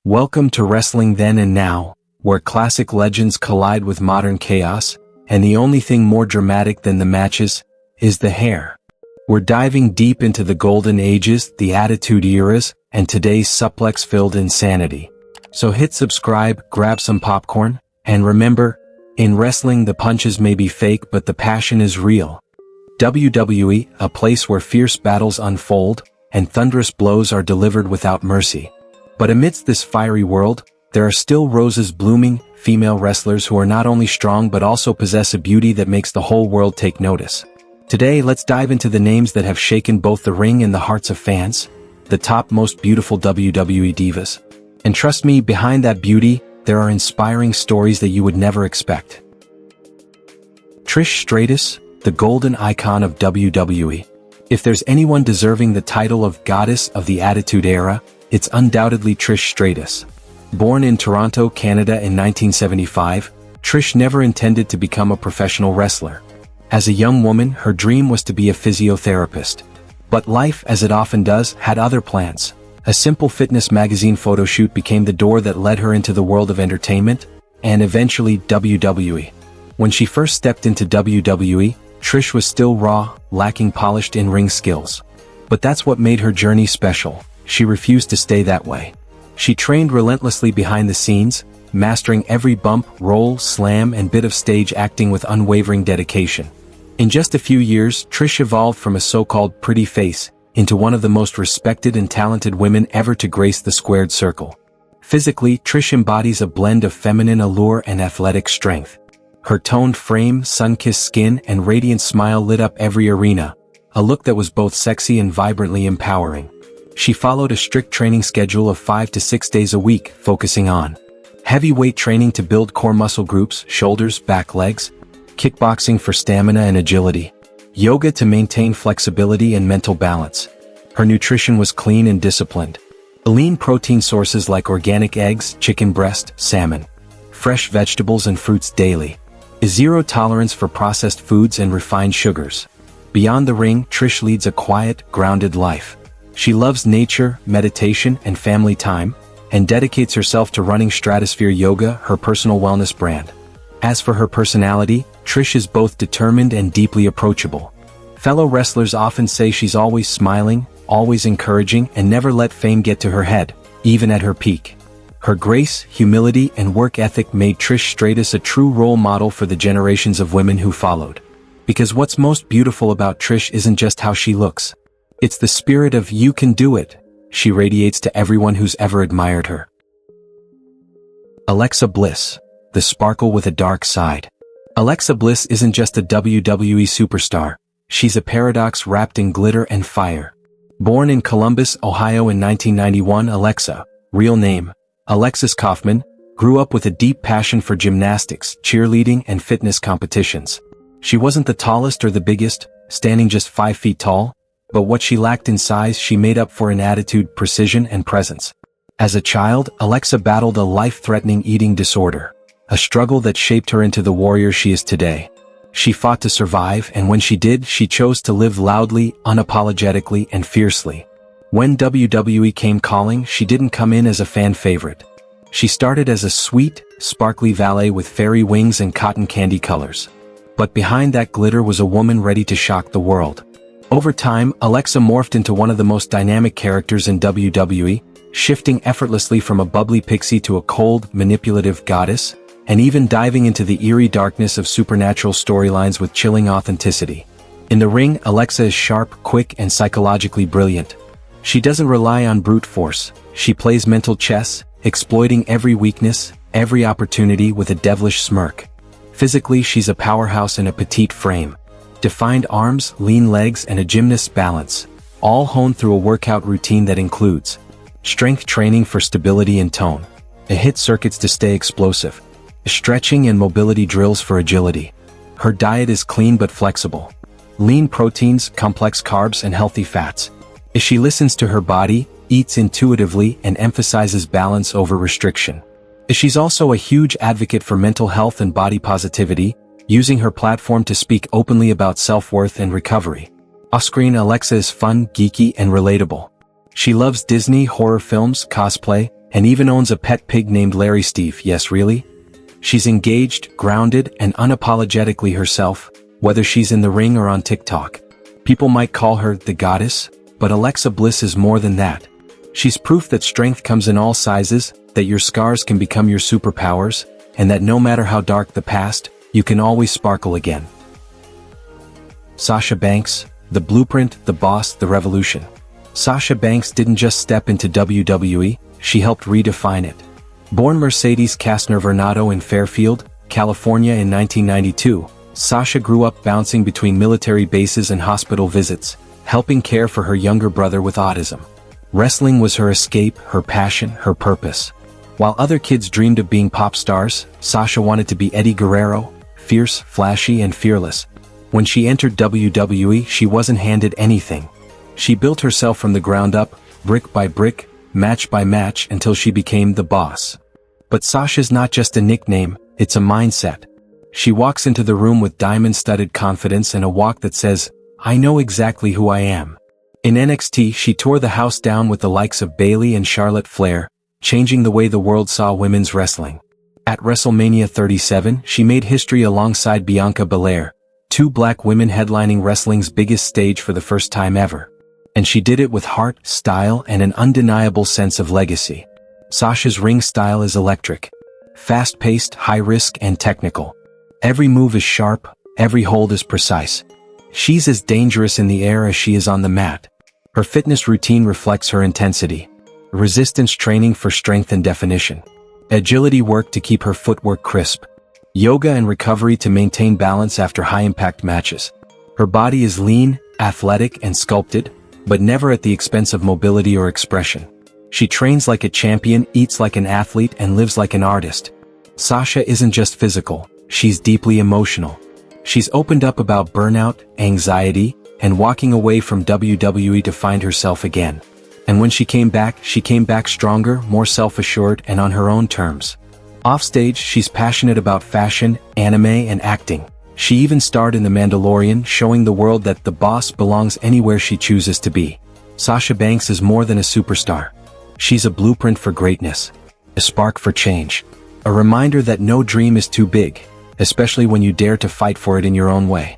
Welcome to Wrestling Then and Now, where classic legends collide with modern chaos, and the only thing more dramatic than the matches is the hair. We're diving deep into the golden ages, the attitude eras, and today's suplex-filled insanity. So hit subscribe, grab some popcorn, and remember, in wrestling the punches may be fake but the passion is real. WWE, a place where fierce battles unfold, and thunderous blows are delivered without mercy. But amidst this fiery world, there are still roses blooming, female wrestlers who are not only strong but also possess a beauty that makes the whole world take notice. Today let's dive into the names that have shaken both the ring and the hearts of fans, the top most beautiful WWE divas. And trust me, behind that beauty, there are inspiring stories that you would never expect. Trish Stratus, the golden icon of WWE. If there's anyone deserving the title of Goddess of the Attitude Era, it's undoubtedly Trish Stratus. Born in Toronto, Canada in 1975, Trish never intended to become a professional wrestler. As a young woman, her dream was to be a physiotherapist. But life, as it often does, had other plans. A simple fitness magazine photo shoot became the door that led her into the world of entertainment, and eventually WWE. When she first stepped into WWE, Trish was still raw, lacking polished in-ring skills. But that's what made her journey special. She refused to stay that way. She trained relentlessly behind the scenes, mastering every bump, roll, slam, and bit of stage acting with unwavering dedication. In just a few years, Trish evolved from a so-called pretty face into one of the most respected and talented women ever to grace the squared circle. Physically, Trish embodies a blend of feminine allure and athletic strength. Her toned frame, sun-kissed skin, and radiant smile lit up every arena, a look that was both sexy and vibrantly empowering. She followed a strict training schedule of 5 to 6 days a week, focusing on heavyweight training to build core muscle groups, shoulders, back, legs, kickboxing for stamina and agility, yoga to maintain flexibility and mental balance. Her nutrition was clean and disciplined. Lean protein sources like organic eggs, chicken breast, salmon, fresh vegetables and fruits daily. Zero tolerance for processed foods and refined sugars. Beyond the ring, Trish leads a quiet, grounded life. She loves nature, meditation, and family time, and dedicates herself to running Stratosphere Yoga, her personal wellness brand. As for her personality, Trish is both determined and deeply approachable. Fellow wrestlers often say she's always smiling, always encouraging, and never let fame get to her head, even at her peak. Her grace, humility, and work ethic made Trish Stratus a true role model for the generations of women who followed. Because what's most beautiful about Trish isn't just how she looks. It's the spirit of "you can do it" she radiates to everyone who's ever admired her. Alexa Bliss, the sparkle with a dark side. Alexa Bliss isn't just a WWE superstar, she's a paradox wrapped in glitter and fire. Born in Columbus, Ohio in 1991, Alexa, real name, Alexis Kaufman, grew up with a deep passion for gymnastics, cheerleading, and fitness competitions. She wasn't the tallest or the biggest, standing just 5 feet tall, but what she lacked in size she made up for in attitude, precision, and presence. As a child, Alexa battled a life-threatening eating disorder, a struggle that shaped her into the warrior she is today. She fought to survive, and when she did, she chose to live loudly, unapologetically, and fiercely. When WWE came calling, she didn't come in as a fan favorite. She started as a sweet, sparkly valet with fairy wings and cotton candy colors. But behind that glitter was a woman ready to shock the world. Over time, Alexa morphed into one of the most dynamic characters in WWE, shifting effortlessly from a bubbly pixie to a cold, manipulative goddess, and even diving into the eerie darkness of supernatural storylines with chilling authenticity. In the ring, Alexa is sharp, quick, and psychologically brilliant. She doesn't rely on brute force, she plays mental chess, exploiting every weakness, every opportunity with a devilish smirk. Physically, she's a powerhouse in a petite frame. Defined arms, lean legs, and a gymnast's balance, all honed through a workout routine that includes strength training for stability and tone, a hit circuits to stay explosive, stretching and mobility drills for agility. Her diet is clean but flexible. Lean proteins, complex carbs, and healthy fats. She listens to her body, eats intuitively, and emphasizes balance over restriction. She's also a huge advocate for mental health and body positivity, using her platform to speak openly about self-worth and recovery. Off-screen, Alexa is fun, geeky, and relatable. She loves Disney, horror films, cosplay, and even owns a pet pig named Larry Steve. Yes, really? She's engaged, grounded, and unapologetically herself, whether she's in the ring or on TikTok. People might call her the goddess, but Alexa Bliss is more than that. She's proof that strength comes in all sizes, that your scars can become your superpowers, and that no matter how dark the past, you can always sparkle again. Sasha Banks, the blueprint, the boss, the revolution. Sasha Banks didn't just step into WWE, she helped redefine it. Born Mercedes Casner-Vernado in Fairfield, California in 1992, Sasha grew up bouncing between military bases and hospital visits, helping care for her younger brother with autism. Wrestling was her escape, her passion, her purpose. While other kids dreamed of being pop stars, Sasha wanted to be Eddie Guerrero, fierce, flashy, and fearless. When she entered WWE, she wasn't handed anything. She built herself from the ground up, brick by brick, match by match, until she became the boss. But Sasha's not just a nickname, it's a mindset. She walks into the room with diamond-studded confidence and a walk that says, "I know exactly who I am." In NXT, she tore the house down with the likes of Bayley and Charlotte Flair, changing the way the world saw women's wrestling. At WrestleMania 37, she made history alongside Bianca Belair, two black women headlining wrestling's biggest stage for the first time ever. And she did it with heart, style, and an undeniable sense of legacy. Sasha's ring style is electric. Fast-paced, high-risk, and technical. Every move is sharp, every hold is precise. She's as dangerous in the air as she is on the mat. Her fitness routine reflects her intensity. Resistance training for strength and definition. Agility work to keep her footwork crisp. Yoga and recovery to maintain balance after high-impact matches. Her body is lean, athletic, and sculpted, but never at the expense of mobility or expression. She trains like a champion, eats like an athlete, and lives like an artist. Sasha isn't just physical, she's deeply emotional. She's opened up about burnout, anxiety, and walking away from WWE to find herself again. And when she came back stronger, more self-assured, and on her own terms. Offstage, she's passionate about fashion, anime, and acting. She even starred in The Mandalorian, showing the world that the boss belongs anywhere she chooses to be. Sasha Banks is more than a superstar. She's a blueprint for greatness. A spark for change. A reminder that no dream is too big, especially when you dare to fight for it in your own way.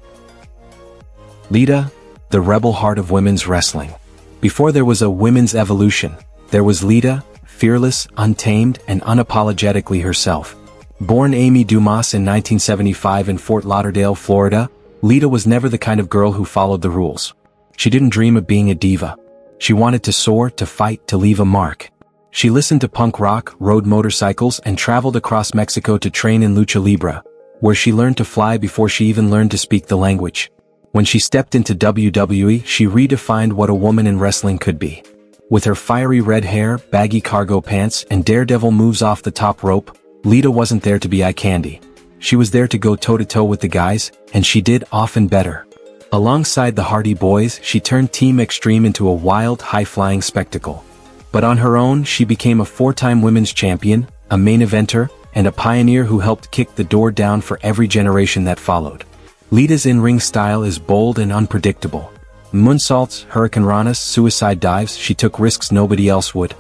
Lita, the rebel heart of women's wrestling. Before there was a women's evolution, there was Lita, fearless, untamed, and unapologetically herself. Born Amy Dumas in 1975 in Fort Lauderdale, Florida, Lita was never the kind of girl who followed the rules. She didn't dream of being a diva. She wanted to soar, to fight, to leave a mark. She listened to punk rock, rode motorcycles, and traveled across Mexico to train in lucha libre, where she learned to fly before she even learned to speak the language. When she stepped into WWE, she redefined what a woman in wrestling could be. With her fiery red hair, baggy cargo pants, and daredevil moves off the top rope, Lita wasn't there to be eye candy. She was there to go toe-to-toe with the guys, and she did often better. Alongside the Hardy Boys, she turned Team Extreme into a wild, high-flying spectacle. But on her own, she became a four-time women's champion, a main eventer, and a pioneer who helped kick the door down for every generation that followed. Lita's in-ring style is bold and unpredictable. Moonsaults, hurricanranas, suicide dives, she took risks nobody else would.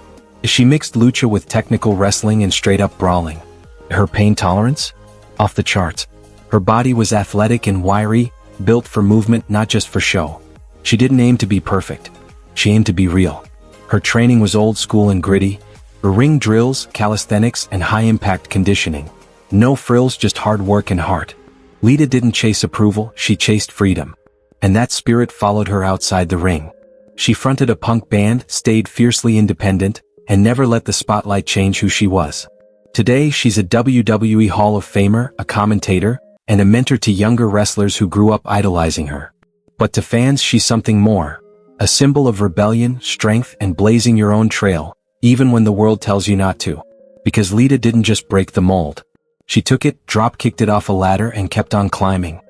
She mixed lucha with technical wrestling and straight-up brawling. Her pain tolerance? Off the charts. Her body was athletic and wiry, built for movement, not just for show. She didn't aim to be perfect. She aimed to be real. Her training was old school and gritty. Ring drills, calisthenics, and high-impact conditioning. No frills, just hard work and heart. Lita didn't chase approval, she chased freedom. And that spirit followed her outside the ring. She fronted a punk band, stayed fiercely independent, and never let the spotlight change who she was. Today, she's a WWE Hall of Famer, a commentator, and a mentor to younger wrestlers who grew up idolizing her. But to fans, she's something more. A symbol of rebellion, strength, and blazing your own trail, even when the world tells you not to. Because Lita didn't just break the mold. She took it, drop-kicked it off a ladder, and kept on climbing.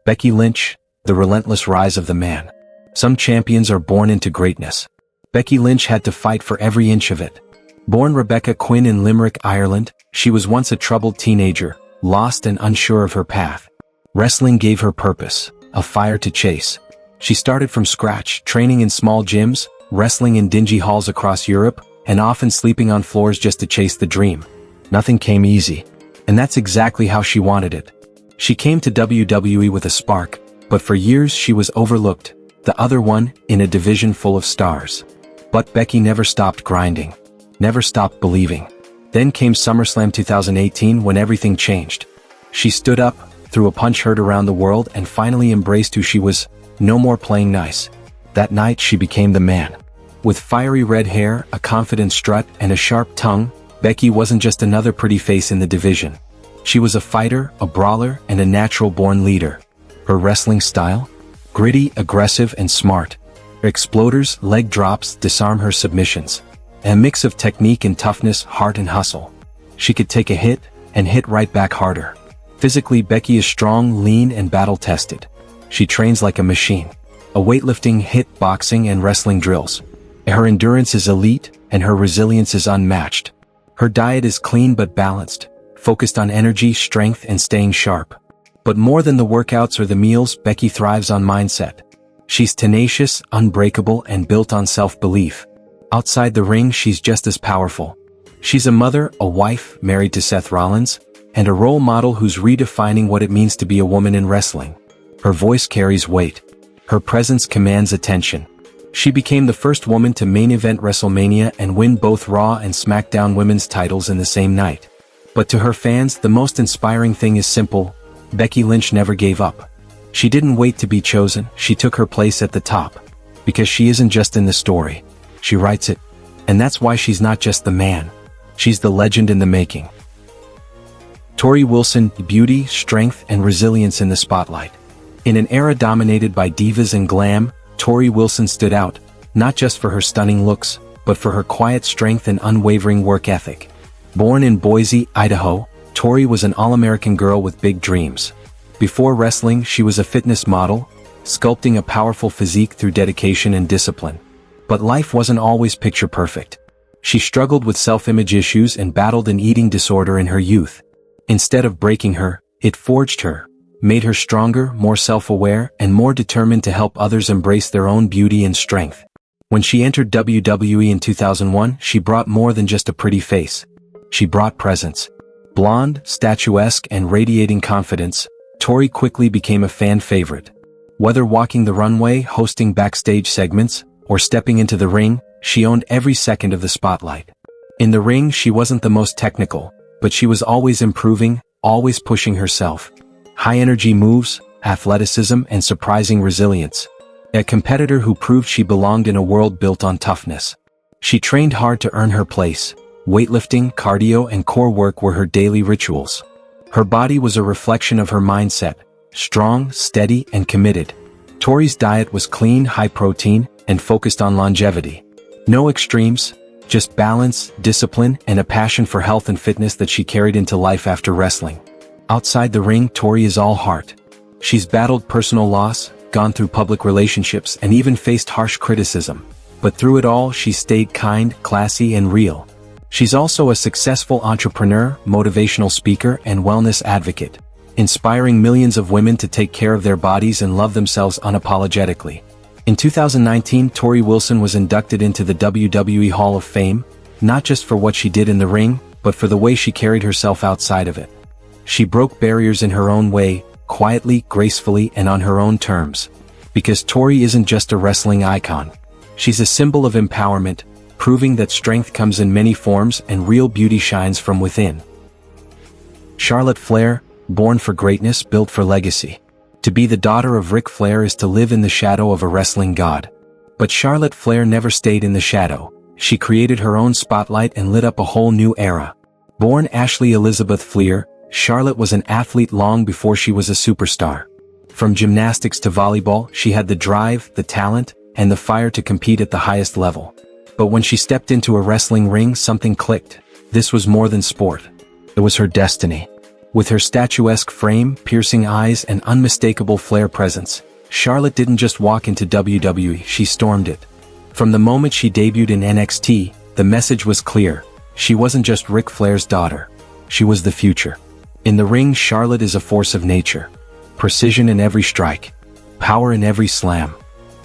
Becky Lynch, the relentless rise of the man. Some champions are born into greatness. Becky Lynch had to fight for every inch of it. Born Rebecca Quinn in Limerick, Ireland, she was once a troubled teenager, lost and unsure of her path. Wrestling gave her purpose, a fire to chase. She started from scratch, training in small gyms, wrestling in dingy halls across Europe, and often sleeping on floors just to chase the dream. Nothing came easy. And that's exactly how she wanted it. She came to WWE with a spark, but for years she was overlooked, the other one in a division full of stars. But Becky never stopped grinding. Never stopped believing. Then came SummerSlam 2018 when everything changed. She stood up, threw a punch heard around the world and finally embraced who she was, no more playing nice. That night she became the man. With fiery red hair, a confident strut, and a sharp tongue, Becky wasn't just another pretty face in the division. She was a fighter, a brawler, and a natural-born leader. Her wrestling style? Gritty, aggressive, and smart. Her exploders, leg drops, disarm her submissions. A mix of technique and toughness, heart and hustle. She could take a hit, and hit right back harder. Physically, Becky is strong, lean, and battle-tested. She trains like a machine. A weightlifting, hit, boxing, and wrestling drills. Her endurance is elite, and her resilience is unmatched. Her diet is clean but balanced, focused on energy, strength, and staying sharp. But more than the workouts or the meals, Becky thrives on mindset. She's tenacious, unbreakable, and built on self-belief. Outside the ring, she's just as powerful. She's a mother, a wife, married to Seth Rollins, and a role model who's redefining what it means to be a woman in wrestling. Her voice carries weight. Her presence commands attention. She became the first woman to main event WrestleMania and win both Raw and SmackDown women's titles in the same night. But to her fans, the most inspiring thing is simple: Becky Lynch never gave up. She didn't wait to be chosen, she took her place at the top. Because she isn't just in the story. She writes it. And that's why she's not just the man. She's the legend in the making. Torrie Wilson, beauty, strength, and resilience in the spotlight. In an era dominated by divas and glam, Torrie Wilson stood out, not just for her stunning looks, but for her quiet strength and unwavering work ethic. Born in Boise, Idaho, Torrie was an all-American girl with big dreams. Before wrestling, she was a fitness model, sculpting a powerful physique through dedication and discipline. But life wasn't always picture perfect. She struggled with self-image issues and battled an eating disorder in her youth. Instead of breaking her, it forged her, made her stronger, more self-aware, and more determined to help others embrace their own beauty and strength. When she entered WWE in 2001, she brought more than just a pretty face. She brought presence. Blonde, statuesque, and radiating confidence, Torrie quickly became a fan favorite. Whether walking the runway, hosting backstage segments, or stepping into the ring, she owned every second of the spotlight. In the ring, she wasn't the most technical, but she was always improving, always pushing herself. High-energy moves, athleticism, and surprising resilience. A competitor who proved she belonged in a world built on toughness. She trained hard to earn her place. Weightlifting, cardio, and core work were her daily rituals. Her body was a reflection of her mindset, strong, steady, and committed. Torrie's diet was clean, high-protein, and focused on longevity. No extremes, just balance, discipline, and a passion for health and fitness that she carried into life after wrestling. Outside the ring, Torrie is all heart. She's battled personal loss, gone through public relationships, and even faced harsh criticism. But through it all, she stayed kind, classy, and real. She's also a successful entrepreneur, motivational speaker, and wellness advocate, inspiring millions of women to take care of their bodies and love themselves unapologetically. In 2019, Torrie Wilson was inducted into the WWE Hall of Fame, not just for what she did in the ring, but for the way she carried herself outside of it. She broke barriers in her own way, quietly, gracefully, and on her own terms. Because Torrie isn't just a wrestling icon. She's a symbol of empowerment, proving that strength comes in many forms and real beauty shines from within. Charlotte Flair, born for greatness, built for legacy. To be the daughter of Ric Flair is to live in the shadow of a wrestling god. But Charlotte Flair never stayed in the shadow. She created her own spotlight and lit up a whole new era. Born Ashley Elizabeth Flair, Charlotte was an athlete long before she was a superstar. From gymnastics to volleyball, she had the drive, the talent, and the fire to compete at the highest level. But when she stepped into a wrestling ring, something clicked. This was more than sport. It was her destiny. With her statuesque frame, piercing eyes, and unmistakable Flair presence, Charlotte didn't just walk into WWE, she stormed it. From the moment she debuted in NXT, the message was clear. She wasn't just Ric Flair's daughter. She was the future. In the ring, Charlotte is a force of nature. Precision in every strike. Power in every slam.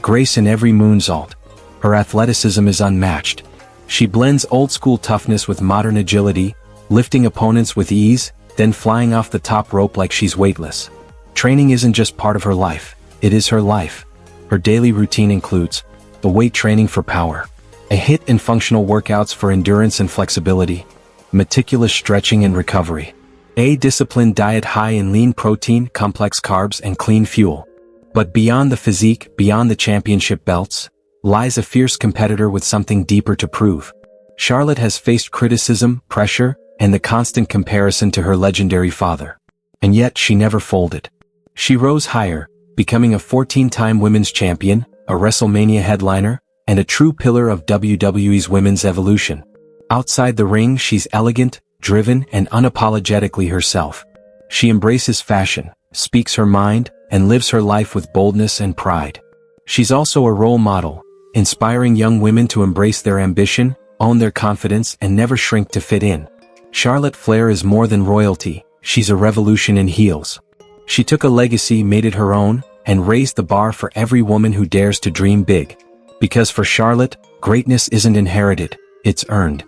Grace in every moonsault. Her athleticism is unmatched. She blends old-school toughness with modern agility, lifting opponents with ease, then flying off the top rope like she's weightless. Training isn't just part of her life, it is her life. Her daily routine includes the weight training for power, a HIIT and functional workouts for endurance and flexibility, meticulous stretching and recovery, a disciplined diet high in lean protein, complex carbs, and clean fuel. But beyond the physique, beyond the championship belts, lies a fierce competitor with something deeper to prove. Charlotte has faced criticism, pressure, and the constant comparison to her legendary father. And yet she never folded. She rose higher, becoming a 14-time women's champion, a WrestleMania headliner, and a true pillar of WWE's women's evolution. Outside the ring, she's elegant, driven, and unapologetically herself. She embraces fashion, speaks her mind, and lives her life with boldness and pride. She's also a role model, inspiring young women to embrace their ambition, own their confidence, and never shrink to fit in. Charlotte Flair is more than royalty, she's a revolution in heels. She took a legacy, made it her own, and raised the bar for every woman who dares to dream big. Because for Charlotte, greatness isn't inherited, it's earned.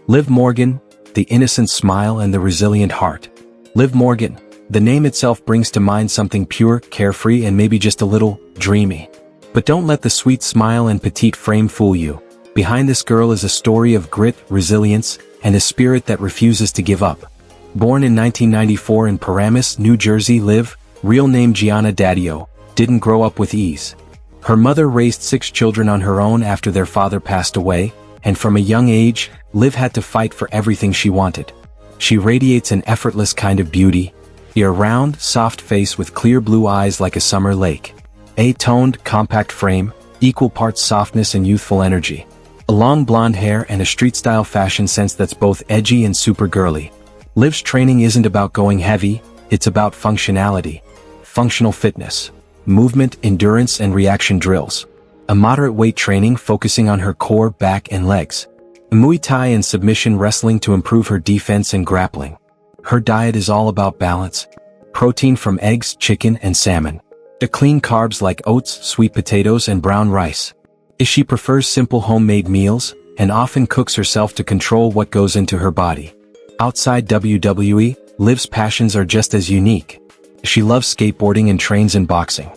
Liv Morgan, the innocent smile and the resilient heart. Liv Morgan, the name itself brings to mind something pure, carefree, and maybe just a little dreamy. But don't let the sweet smile and petite frame fool you. Behind this girl is a story of grit, resilience, and a spirit that refuses to give up. Born in 1994 in Paramus, New Jersey, Liv, real name Gianna Daddio, didn't grow up with ease. Her mother raised 6 children on her own after their father passed away, and from a young age, Liv had to fight for everything she wanted. She radiates an effortless kind of beauty, a round, soft face with clear blue eyes like a summer lake. A toned, compact frame, equal parts softness and youthful energy. A long blonde hair and a street-style fashion sense that's both edgy and super girly. Liv's training isn't about going heavy, it's about functionality. Functional fitness, movement, endurance, and reaction drills. A moderate weight training focusing on her core, back, and legs. Muay Thai and submission wrestling to improve her defense and grappling. Her diet is all about balance. Protein from eggs, chicken, and salmon. The clean carbs like oats, sweet potatoes, and brown rice. She prefers simple homemade meals, and often cooks herself to control what goes into her body. Outside WWE, Liv's passions are just as unique. She loves skateboarding and trains in boxing.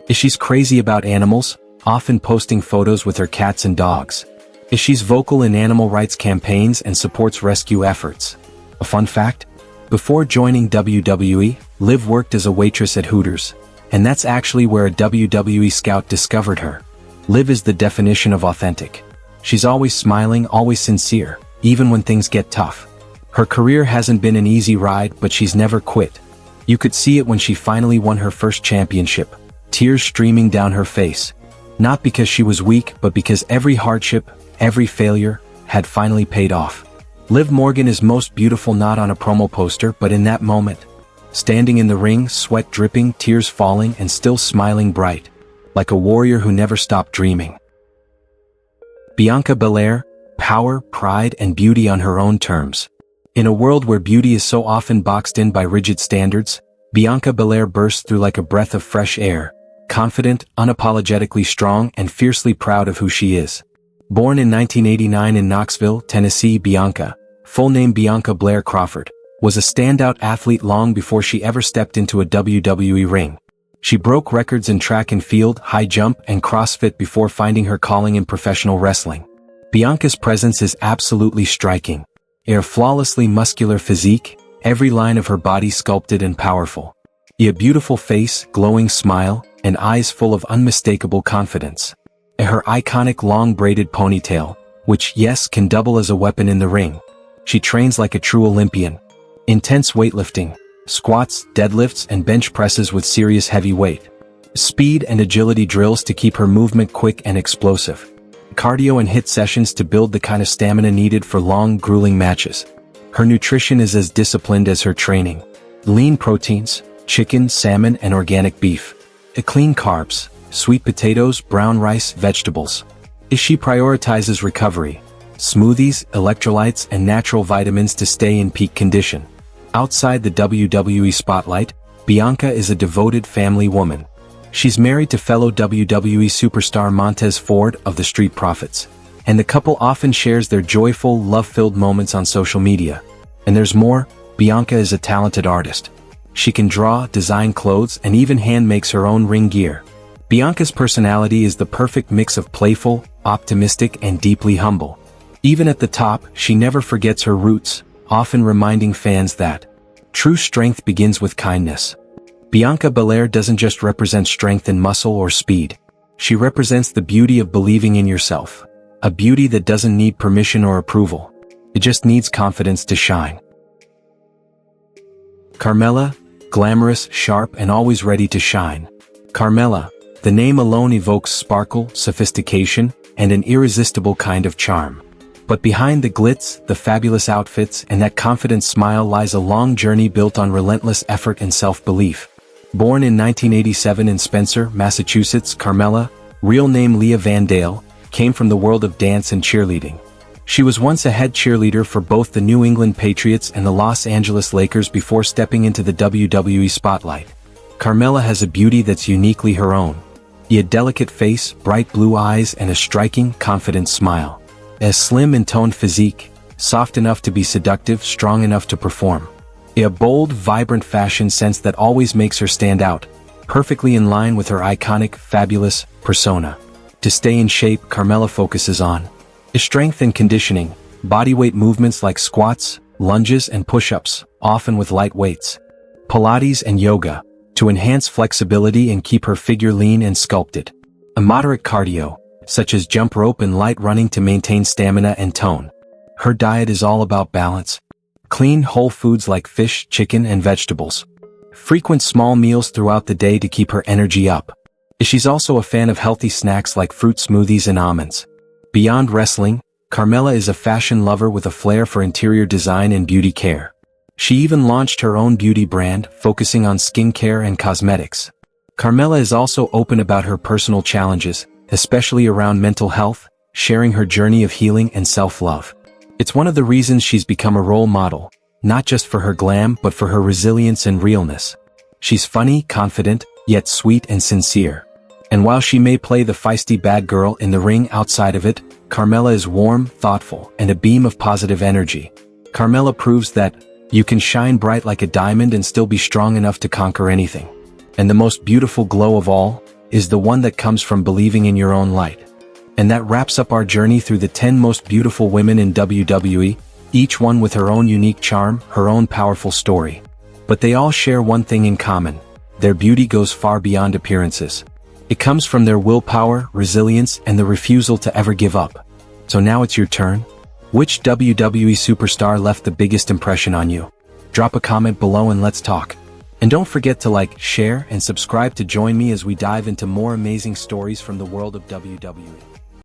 She's crazy about animals, often posting photos with her cats and dogs. She's vocal in animal rights campaigns and supports rescue efforts. A fun fact? Before joining WWE, Liv worked as a waitress at Hooters, and that's actually where a WWE scout discovered her. Liv is the definition of authentic. She's always smiling, always sincere, even when things get tough. Her career hasn't been an easy ride, but she's never quit. You could see it when she finally won her first championship, tears streaming down her face. Not because she was weak, but because every hardship, every failure, had finally paid off. Liv Morgan is most beautiful not on a promo poster but in that moment. Standing in the ring, sweat dripping, tears falling, and still smiling bright. Like a warrior who never stopped dreaming. Bianca Belair, power, pride, and beauty on her own terms. In a world where beauty is so often boxed in by rigid standards, Bianca Belair bursts through like a breath of fresh air, confident, unapologetically strong, and fiercely proud of who she is. Born in 1989 in Knoxville, Tennessee, Bianca, full name Bianca Blair Crawford, was a standout athlete long before she ever stepped into a WWE ring. She broke records in track and field, high jump, and CrossFit before finding her calling in professional wrestling. Bianca's presence is absolutely striking. A flawlessly muscular physique, every line of her body sculpted and powerful. A beautiful face, glowing smile, and eyes full of unmistakable confidence. Her iconic long braided ponytail, which, yes, can double as a weapon in the ring. She trains like a true Olympian. Intense weightlifting, squats, deadlifts, and bench presses with serious heavy weight. Speed and agility drills to keep her movement quick and explosive. Cardio and HIIT sessions to build the kind of stamina needed for long, grueling matches. Her nutrition is as disciplined as her training. Lean proteins, chicken, salmon, and organic beef. Clean carbs, sweet potatoes, brown rice, vegetables. She prioritizes recovery, smoothies, electrolytes, and natural vitamins to stay in peak condition. Outside the WWE spotlight, Bianca is a devoted family woman. She's married to fellow WWE superstar Montez Ford of the Street Profits. and the couple often shares their joyful, love-filled moments on social media. And there's more. Bianca is a talented artist. She can draw, design clothes, and even hand makes her own ring gear. Bianca's personality is the perfect mix of playful, optimistic, and deeply humble. Even at the top, she never forgets her roots, often reminding fans that true strength begins with kindness. Bianca Belair doesn't just represent strength in muscle or speed. She represents the beauty of believing in yourself. A beauty that doesn't need permission or approval. It just needs confidence to shine. Carmella, glamorous, sharp, and always ready to shine. Carmella, the name alone evokes sparkle, sophistication, and an irresistible kind of charm. But behind the glitz, the fabulous outfits, and that confident smile lies a long journey built on relentless effort and self-belief. Born in 1987 in Spencer, Massachusetts, Carmella, real name Leah Van Dale, came from the world of dance and cheerleading. She was once a head cheerleader for both the New England Patriots and the Los Angeles Lakers before stepping into the WWE spotlight. Carmella has a beauty that's uniquely her own. A delicate face, bright blue eyes, and a striking, confident smile. A slim and toned physique, soft enough to be seductive, strong enough to perform. A bold, vibrant fashion sense that always makes her stand out, perfectly in line with her iconic, fabulous persona. To stay in shape, Carmella focuses on strength and conditioning, bodyweight movements like squats, lunges, and push-ups, often with light weights. Pilates and yoga, to enhance flexibility and keep her figure lean and sculpted. A moderate cardio, such as jump rope and light running to maintain stamina and tone. Her diet is all about balance. Clean, whole foods like fish, chicken, and vegetables. Frequent small meals throughout the day to keep her energy up. She's also a fan of healthy snacks like fruit smoothies and almonds. Beyond wrestling, Carmella is a fashion lover with a flair for interior design and beauty care. She even launched her own beauty brand, focusing on skincare and cosmetics. Carmella is also open about her personal challenges, especially around mental health, sharing her journey of healing and self-love. It's one of the reasons she's become a role model, not just for her glam but for her resilience and realness. She's funny, confident, yet sweet and sincere. And while she may play the feisty bad girl in the ring, outside of it, Carmella is warm, thoughtful, and a beam of positive energy. Carmella proves that you can shine bright like a diamond and still be strong enough to conquer anything. And the most beautiful glow of all is the one that comes from believing in your own light. And that wraps up our journey through the 10 most beautiful women in WWE, each one with her own unique charm, her own powerful story. But they all share one thing in common. Their beauty goes far beyond appearances. It comes from their willpower, resilience, and the refusal to ever give up. So now it's your turn. Which WWE superstar left the biggest impression on you? Drop a comment below and let's talk. And don't forget to like, share, and subscribe to join me as we dive into more amazing stories from the world of WWE.